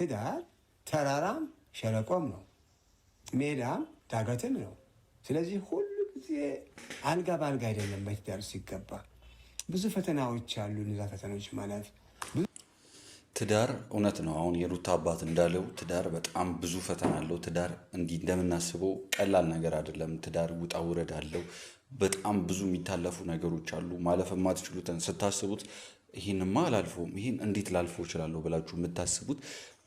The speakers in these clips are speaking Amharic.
ትዳር ተራራም ሸለቆም ነው፣ ሜዳም ዳገትም ነው። ስለዚህ ሁሉ ጊዜ አልጋ በአልጋ አይደለም። በትዳር ሲገባ ብዙ ፈተናዎች አሉ። እነዛ ፈተናዎች ማለት ትዳር እውነት ነው። አሁን የሩታ አባት እንዳለው ትዳር በጣም ብዙ ፈተና አለው። ትዳር እንዲህ እንደምናስበው ቀላል ነገር አይደለም። ትዳር ውጣ ውረድ አለው። በጣም ብዙ የሚታለፉ ነገሮች አሉ። ማለፍ የማትችሉትን ስታስቡት ይህንማ አላልፈውም፣ ይህን እንዴት ላልፈው እችላለሁ ብላችሁ የምታስቡት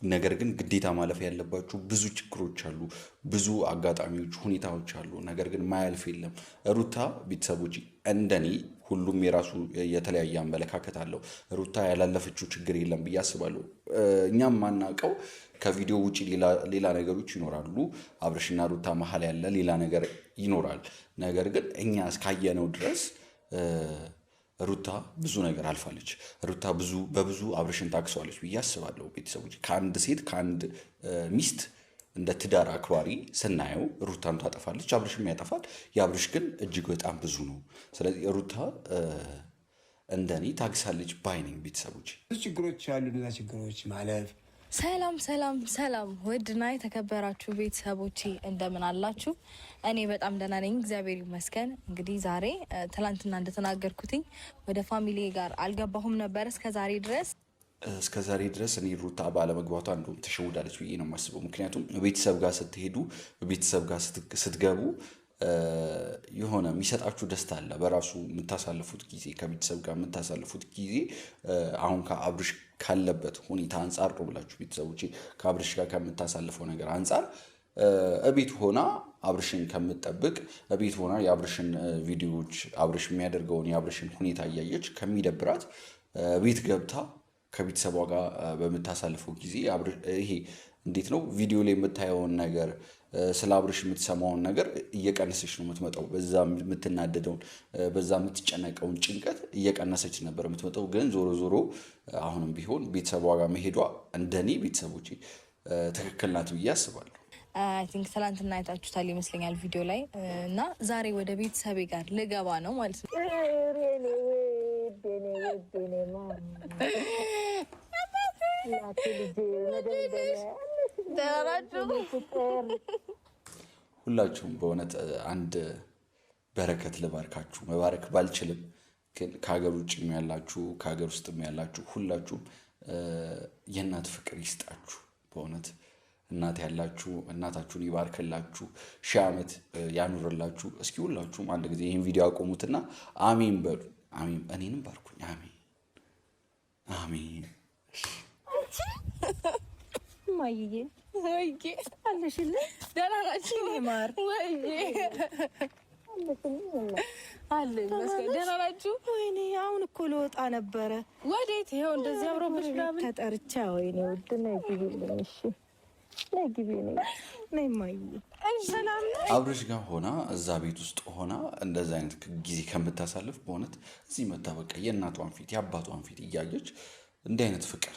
ነገር ግን ግዴታ ማለፍ ያለባችሁ ብዙ ችግሮች አሉ፣ ብዙ አጋጣሚዎች፣ ሁኔታዎች አሉ። ነገር ግን ማያልፍ የለም። ሩታ ቤተሰቦች እንደኔ ሁሉም የራሱ የተለያየ አመለካከት አለው። ሩታ ያላለፈችው ችግር የለም ብዬ አስባለሁ። እኛም ማናውቀው ከቪዲዮ ውጭ ሌላ ነገሮች ይኖራሉ። አብርሽና ሩታ መሀል ያለ ሌላ ነገር ይኖራል። ነገር ግን እኛ እስካየነው ድረስ ሩታ ብዙ ነገር አልፋለች። ሩታ በብዙ አብርሽን ታክሰዋለች ብዬ አስባለሁ። ቤተሰቦች ከአንድ ሴት ከአንድ ሚስት እንደ ትዳር አክባሪ ስናየው ሩታን ታጠፋለች፣ አብርሽም ያጠፋል። የአብርሽ ግን እጅግ በጣም ብዙ ነው። ስለዚህ ሩታ እንደኔ ታግሳለች ባይ ነኝ። ቤተሰቦች ብዙ ችግሮች አሉ። እነዛ ችግሮች ማለፍ ሰላም ሰላም ሰላም ውድና የተከበራችሁ ቤተሰቦቼ እንደምን አላችሁ? እኔ በጣም ደህና ነኝ፣ እግዚአብሔር ይመስገን። እንግዲህ ዛሬ ትላንትና እንደተናገርኩትኝ ወደ ፋሚሊ ጋር አልገባሁም ነበር እስከ ዛሬ ድረስ እኔ ሩታ ባለመግባቷ እንደውም ተሸውዳለች ብዬ ነው የማስበው። ምክንያቱም ቤተሰብ ጋር ስትሄዱ፣ ቤተሰብ ጋር ስትገቡ የሆነ የሚሰጣችሁ ደስታ አለ። በራሱ የምታሳልፉት ጊዜ ከቤተሰብ ጋር የምታሳልፉት ጊዜ አሁን ከአብርሽ ካለበት ሁኔታ አንጻር ነው ብላችሁ ቤተሰቦቼ ከአብርሽ ጋር ከምታሳልፈው ነገር አንጻር እቤት ሆና አብርሽን ከምትጠብቅ እቤት ሆና የአብርሽን ቪዲዮዎች አብርሽ የሚያደርገውን የአብርሽን ሁኔታ እያየች ከሚደብራት ቤት ገብታ ከቤተሰቧ ጋር በምታሳልፈው ጊዜ ይሄ እንዴት ነው ቪዲዮ ላይ የምታየውን ነገር ስለ አብርሽ የምትሰማውን ነገር እየቀነሰች ነው የምትመጣው። በዛ የምትናደደውን በዛ የምትጨነቀውን ጭንቀት እየቀነሰች ነበር የምትመጣው። ግን ዞሮ ዞሮ አሁንም ቢሆን ቤተሰቧ ጋር መሄዷ እንደኔ ቤተሰቦቼ ትክክል ናት ብዬ አስባለሁ። አይ ቲንክ ትላንትና አይታችሁታል ይመስለኛል ቪዲዮ ላይ እና ዛሬ ወደ ቤተሰቤ ጋር ልገባ ነው ማለት ነው። ሁላችሁም በእውነት አንድ በረከት ልባርካችሁ። መባረክ ባልችልም ግን ከሀገር ውጭም ያላችሁ ከሀገር ውስጥም ያላችሁ ሁላችሁም የእናት ፍቅር ይስጣችሁ። በእውነት እናት ያላችሁ እናታችሁን ይባርክላችሁ፣ 1000 ዓመት ያኑርላችሁ። እስኪ ሁላችሁም አንድ ጊዜ ይህን ቪዲዮ አቆሙትና አሜን በሉ። አሜን። እኔንም ባርኩኝ። አሜን አሜን። ማይዬ ወይዬ አለሽልኝ። ደህና ናችሁ? ማር ወይዬ አለኝ መስገን። ደህና ናችሁ? ወይኔ አሁን እኮ ልወጣ ነበረ። ወዴት? ይኸው እንደዚህ አብሮብሽ ምናምን ተጠርቻ። ወይኔ ውድ ነይ ግቢልኝ። እሺ ነይ ግቢ ነይ ማይዬ። ሰላም ነው። አብርሽ ጋር ሆና እዛ ቤት ውስጥ ሆና እንደዛ አይነት ጊዜ ከምታሳልፍ በእውነት እዚህ መታ በቃ የእናቷን ፊት የአባቷን ፊት እያየች እንዲህ አይነት ፍቅር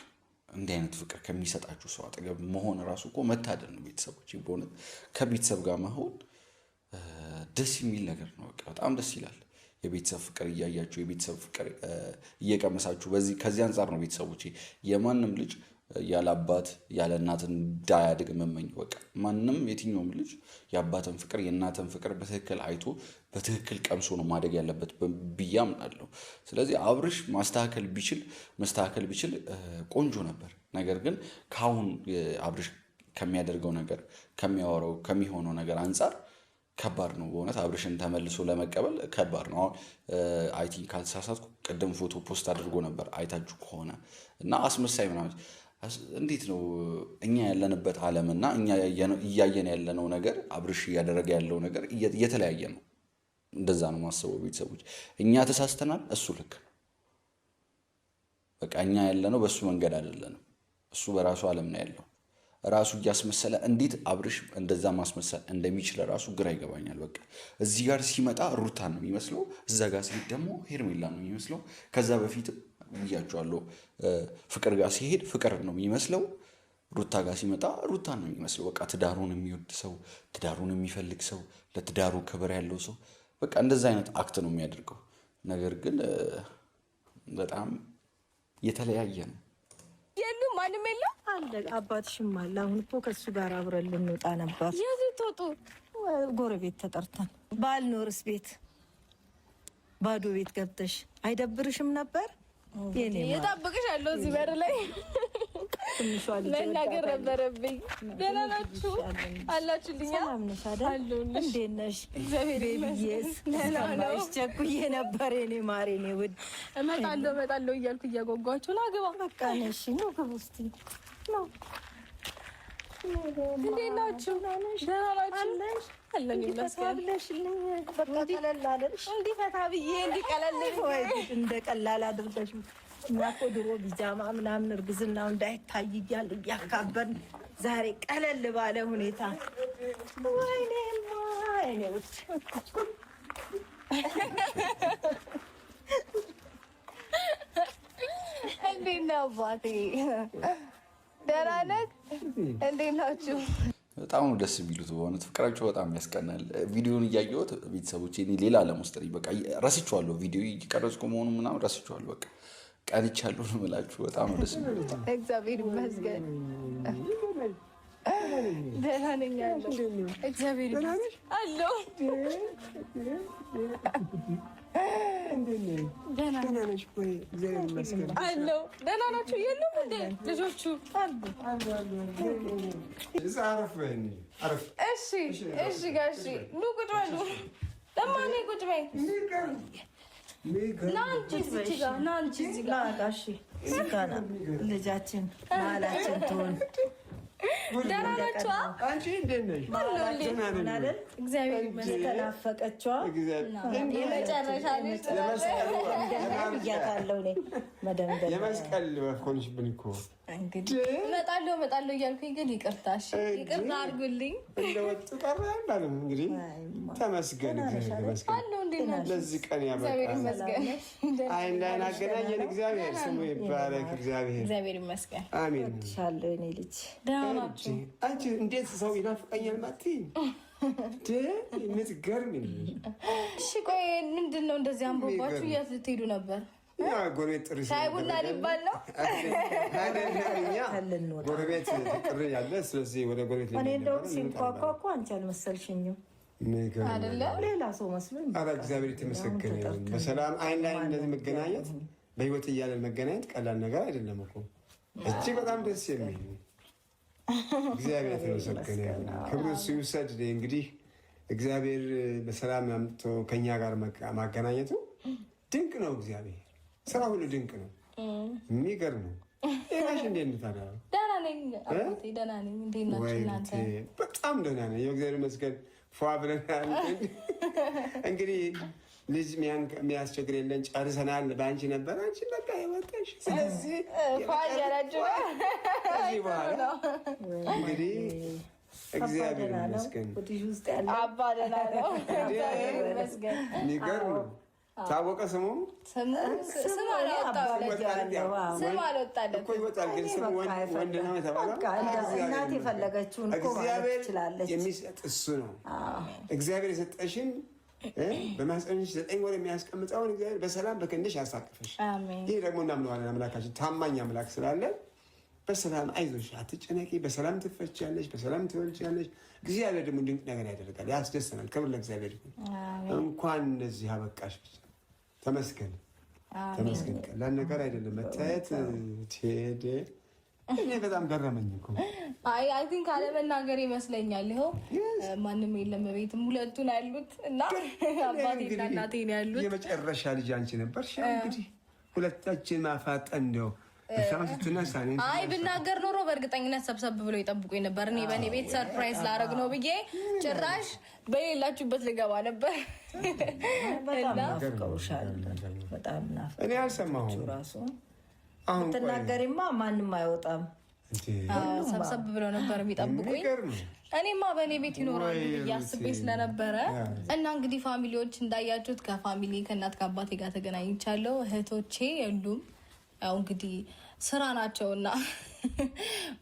ከሚሰጣችሁ ሰው አጠገብ መሆን ራሱ እኮ መታደል ነው። ቤተሰቦች በእውነት ከቤተሰብ ጋር መሆን ደስ የሚል ነገር ነው። በቃ በጣም ደስ ይላል። የቤተሰብ ፍቅር እያያችሁ የቤተሰብ ፍቅር እየቀመሳችሁ ከዚህ አንጻር ነው ቤተሰቦች የማንም ልጅ ያለ አባት ያለ እናት እንዳያድግ የምመኘው። በቃ ማንም የትኛውም ልጅ የአባትን ፍቅር የእናትን ፍቅር በትክክል አይቶ በትክክል ቀምሶ ነው ማደግ ያለበት ብዬ አምናለሁ። ስለዚህ አብርሽ ማስተካከል ቢችል ቆንጆ ነበር። ነገር ግን ከአሁን አብርሽ ከሚያደርገው ነገር ከሚያወራው ከሚሆነው ነገር አንጻር ከባድ ነው። በእውነት አብርሽን ተመልሶ ለመቀበል ከባድ ነው። አሁን አይ ቲንክ ካልተሳሳትኩ ቅድም ፎቶ ፖስት አድርጎ ነበር አይታችሁ ከሆነ እና አስመሳይ ምናምን እንዴት ነው እኛ ያለንበት ዓለምና እኛ እያየን ያለነው ነገር አብርሽ እያደረገ ያለው ነገር እየተለያየ ነው። እንደዛ ነው ማሰበው። ቤተሰቦች እኛ ተሳስተናል፣ እሱ ልክ ነው። በቃ እኛ ያለነው በሱ መንገድ አይደለንም። እሱ በራሱ ዓለም ነው ያለው። ራሱ እያስመሰለ እንዴት አብርሽ እንደዛ ማስመሰል እንደሚችል ራሱ ግራ ይገባኛል። በቃ እዚህ ጋር ሲመጣ ሩታን ነው የሚመስለው፣ እዛ ጋር ሲሄድ ደግሞ ሄርሜላ ነው የሚመስለው። ከዛ በፊትም ብያቸዋለሁ፣ ፍቅር ጋር ሲሄድ ፍቅር ነው የሚመስለው፣ ሩታ ጋር ሲመጣ ሩታን ነው የሚመስለው። በቃ ትዳሩን የሚወድ ሰው፣ ትዳሩን የሚፈልግ ሰው፣ ለትዳሩ ክብር ያለው ሰው በቃ እንደዛ አይነት አክት ነው የሚያደርገው። ነገር ግን በጣም የተለያየ ነው። የሉም ማንም የለም አለ አባትሽም አለ። አሁን እኮ ከሱ ጋር አብረን ልንወጣ ነበር። የዚህ ትወጡ ጎረቤት ተጠርተን ባልኖርስ ቤት ባዶ ቤት ገብተሽ አይደብርሽም ነበር? የኔ የጣበቅሽ አለው እዚህ በር ላይ መናገር ነበረብኝ። ደህና ናችሁ አላችሁልኛ? ሰላም ነሽ አይደል? እንዴት ነሽ? እግዚአብሔር ይመስገን። ቸኩዬ ነበር የኔ ማር የኔ ውድ። እመጣለሁ እያልኩ እያጓጓችሁ ና ግባ። በቃ ነሽ ነው ግባ እስኪ ነው። እንዴት ናችሁ? ደህና ናችሁ? አለን ይመስገን። በቃ ቀለል አለሽ? እንዲህ ፈታ ብዬ እንዲህ ቀለል ወይ እንደ ቀላል አድርገሽ እኛ እኮ ድሮ ቢጃማ ምናምን እርግዝናው እንዳይታይ እያል እያካበርን ዛሬ ቀለል ባለ ሁኔታ ወይኔማ እኔ ውድ እንዴት ነው አባቴ? ደህና ነህ? እንዴት ናችሁ? በጣም ነው ደስ የሚሉት በእውነት ፍቅራቸው በጣም ያስቀናል። ቪዲዮን እያየሁት ቤተሰቦች እኔ ሌላ ዓለም ውስጥ በቃ ረስቼዋለሁ። ቪዲዮ እየቀረጽኩ መሆኑ ምናምን ረስቼዋለሁ። በቃ ቀንቻለሁ ነው የምላችሁ። በጣም ነው ደስ የሚሉት። እግዚአብሔር ይመስገን ደህና ነኝ አለሁ። እግዚአብሔር ይመስገን አለሁ። ደህና ናችሁ? የሉም እንደ ልጆቹ? እሺ ጋሺ ኑ ቁጭ በሉ። ለማን ቁጭ በይ። ና አንቺ እዚህ ጋር ና አንቺ እዚህ ጋር ጋሺ እዚህ ጋር ልጃችን መሀላችን ትሆን። ደህና ናችሁ? አንቺ እንዴት ነሽ? እግዚአብሔር ይመስገን። ተናፈቀችዋ የመጨረሻ ልጅ ብያታለሁ እኔ መደምደም የመስቀል ሆንሽብን እኮ እንግዲህ እመጣለሁ እያልኩኝ ግን ይቅርታ አድርጉልኝ። እንደወጡ ቀረ እንዳለም እንግዲህ ተመስገን አለሁ። እንዴት ናችሁ? ለዚህ ቀን ያበቃል። አይን ላይን አገናኘን። እግዚአብሔር ስሙ ይባረክ። እግዚአብሔር ይመስገን። አሜን። ሻለሁ እኔ ልጅ ደህና ናችሁ? አንቺ እንዴት ሰው ይናፍቀኛል ማትይ የምትገርም። እሺ ቆይ ምንድን ነው እንደዚህ አንቦባችሁ? የት ልትሄዱ ነበር? ጎረቤት ጥሪ ሻይ ቡና ሊባል ነው። ጎረቤት ጥሪ ያለ ስለዚህ ወደ ጎረቤት እኔ እንደውም ሲንኳኳ እኮ አንቺ አልመሰልሽኝም አይደለ? ሌላ ሰው መስሎኝ። ኧረ እግዚአብሔር የተመሰገነ ይሁን። በሰላም አይን ላይ እንደዚህ መገናኘት፣ በህይወት እያለን መገናኘት ቀላል ነገር አይደለም እኮ። እጅግ በጣም ደስ የሚል እግዚአብሔር የተመሰገነ ይሁን። ክብሩ እሱ ይውሰድ። እንግዲህ እግዚአብሔር በሰላም አምጥቶ ከኛ ጋር ማገናኘቱ ድንቅ ነው። እግዚአብሔር ስራ ሁሉ ድንቅ ነው። የሚገርም ነው። ሌላሽ እንዴት ነው ታዲያ? ደህና ነኝ አባቴ፣ ደህና ነኝ። እንዴት ናችሁ እናንተ? በጣም ደህና ነኝ እግዚአብሔር ይመስገን። ፏ ብለናል። እንግዲህ ልጅ የሚያስቸግር የለን ጨርሰናል። በአንቺ ነበር አንቺ በቃ የወጣሽ። ስለዚህ ፏ እያላችሁ ከዚህ በኋላ እንግዲህ እግዚአብሔር ይመስገን አባ ደህና ነው። እግዚአብሔር ይመስገን። የሚገርም ነው። ታወቀ ስሙ አልወጣለት እኮ ይወጣል፣ ግን ስሙ ወንድ ነው የተባለው። እናት የፈለገችውን እኮ ማለት ትችላለች። የሚሰጥ እሱ ነው። እግዚአብሔር የሰጠሽን በማህፀንሽ 9 ወር የሚያስቀምጠውን እግዚአብሔር በሰላም በክንድሽ ያሳቅፍሽ። ይህ ደግሞ እናምነዋለን። አምላካችን ታማኝ አምላክ ስላለን በሰላም አይዞሽ፣ አትጨነቂ፣ በሰላም ትፈቻለሽ፣ በሰላም ትወልጃለሽ። እግዚአብሔር ደግሞ ድንቅ ነገር ያደርጋል፣ ያስደስተናል። ክብር ለእግዚአብሔር ይሁን። እንኳን እነዚህ አበቃሽ። ተመስገን ተመስገን። ቀላል ነገር አይደለም መታየት። ቴዲ እኔ በጣም ገረመኝ እኮ። አይ ቲንክ አለመናገር ይመስለኛል። ይኸው ማንም የለም ቤትም፣ ሁለቱን ያሉት እና አባቴና እናቴ ነው ያሉት። የመጨረሻ ልጅ አንቺ ነበርሽ። እንግዲህ ሁለታችን ማፋጠን ነው። አይ ብናገር ኖሮ በእርግጠኝነት ሰብሰብ ብሎ ይጠብቁኝ ነበር። እኔ በእኔ ቤት ሰርፕራይዝ ላደርግ ነው ብዬ ጭራሽ በሌላችሁበት ልገባ ነበር። እኔ አልሰማሁም። አሁን ብትናገሪማ ማንም አይወጣም። ሰብሰብ ብለው ነበር የሚጠብቁኝ። እኔማ በእኔ ቤት ይኖራሉ ብዬ አስቤ ስለነበረ እና እንግዲህ ፋሚሊዎች እንዳያችሁት ከፋሚሊ ከእናት ከአባቴ ጋር ተገናኝቻለሁ። እህቶቼ የሉም። ያው እንግዲህ ስራ ናቸውና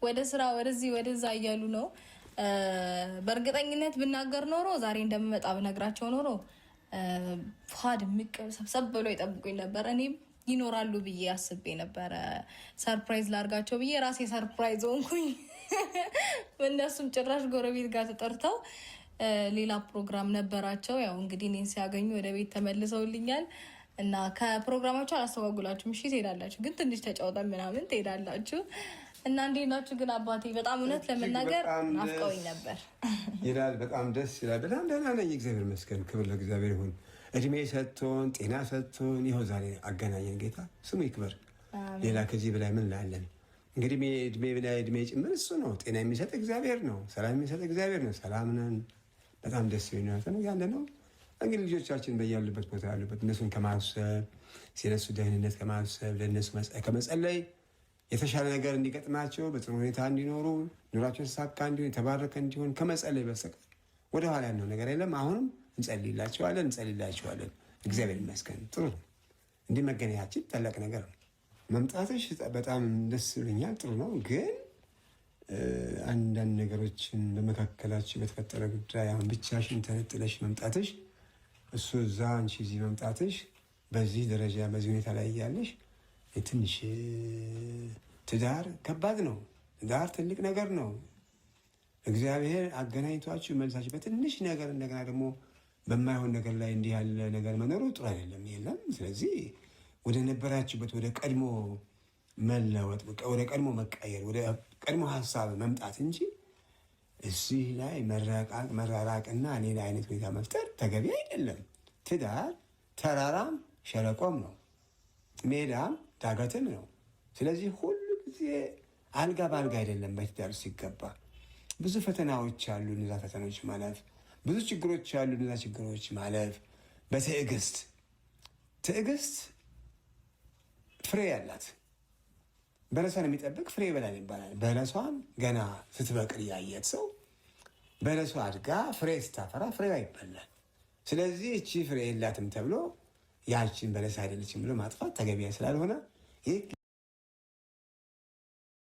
ወደ ስራ ወደዚህ ወደዛ እያሉ ነው። በእርግጠኝነት ብናገር ኖሮ ዛሬ እንደምመጣ ብነግራቸው ኖሮ ፋድ ምቅ ሰብሰብ ብሎ ይጠብቁኝ ነበር። እኔም ይኖራሉ ብዬ አስቤ ነበረ። ሰርፕራይዝ ላርጋቸው ብዬ ራሴ ሰርፕራይዝ ሆንኩኝ። እነሱም ጭራሽ ጎረቤት ጋር ተጠርተው ሌላ ፕሮግራም ነበራቸው። ያው እንግዲህ እኔን ሲያገኙ ወደ ቤት ተመልሰውልኛል እና ከፕሮግራማቸው አላስተጓጉላችሁም። እሺ ትሄዳላችሁ፣ ግን ትንሽ ተጫውተን ምናምን ትሄዳላችሁ። እና እንዴት ናችሁ ግን? አባቴ በጣም እውነት ለመናገር ናፍቀውኝ ነበር ይላል። በጣም ደስ ይላል። በጣም ደህና ነኝ፣ እግዚአብሔር ይመስገን። ክብር ለእግዚአብሔር ይሁን። እድሜ ሰጥቶን ጤና ሰጥቶን ይኸው ዛሬ አገናኘን። ጌታ ስሙ ይክበር። ሌላ ከዚህ በላይ ምን ላለን? እንግዲህ እድሜ በላይ እድሜ ጭምር እሱ ነው። ጤና የሚሰጥ እግዚአብሔር ነው። ሰላም የሚሰጥ እግዚአብሔር ነው። ሰላም ነን። በጣም ደስ ነው ያለ ነው። እንግዲህ ልጆቻችን በያሉበት ቦታ ያሉበት እነሱን ከማሰብ ስለነሱ ደህንነት ከማሰብ ለእነሱ ከመጸለይ የተሻለ ነገር እንዲገጥማቸው በጥሩ ሁኔታ እንዲኖሩ ኑሯቸው ተሳካ እንዲሆን የተባረከ እንዲሆን ከመጸለይ በስተቀር ወደኋላ ያለው ነገር የለም። አሁንም እንጸልይላቸዋለን። እግዚአብሔር ይመስገን። ጥሩ ነው። እንዲህ መገናኛችን ታላቅ ነገር ነው። መምጣትሽ በጣም ደስ ብሎኛል። ጥሩ ነው። ግን አንዳንድ ነገሮችን በመካከላችን በተፈጠረ ጉዳይ አሁን ብቻሽን ተነጥለሽ መምጣትሽ፣ እሱ እዛ አንቺ እዚህ መምጣትሽ በዚህ ደረጃ በዚህ ሁኔታ ላይ እያለሽ ትንሽ ትዳር ከባድ ነው። ትዳር ትልቅ ነገር ነው። እግዚአብሔር አገናኝቷችሁ መልሳችሁ በትንሽ ነገር እንደገና ደግሞ በማይሆን ነገር ላይ እንዲህ ያለ ነገር መኖሩ ጥሩ አይደለም። የለም። ስለዚህ ወደ ነበራችሁበት ወደ ቀድሞ መለወጥ፣ ወደ ቀድሞ መቀየር፣ ወደ ቀድሞ ሀሳብ መምጣት እንጂ እዚህ ላይ መራራቅና ሌላ አይነት ሁኔታ መፍጠር ተገቢ አይደለም። ትዳር ተራራም ሸለቆም ነው፣ ሜዳም ዳገትም ነው። ስለዚህ ሁሉ ጊዜ አልጋ በአልጋ አይደለም። በትዳር ሲገባ ብዙ ፈተናዎች አሉ። እነዛ ፈተናዎች ማለፍ፣ ብዙ ችግሮች አሉ። እነዛ ችግሮች ማለፍ በትዕግስት ፍሬ ያላት በለሷን የሚጠብቅ ፍሬ ይበላል ይባላል። በለሷን ገና ስትበቅል ያየት ሰው በለሷ አድጋ ፍሬ ስታፈራ ፍሬዋ ይበላል። ስለዚህ እቺ ፍሬ የላትም ተብሎ ያችን በለስ አይደለችም ብሎ ማጥፋት ተገቢያ ስላልሆነ ይህ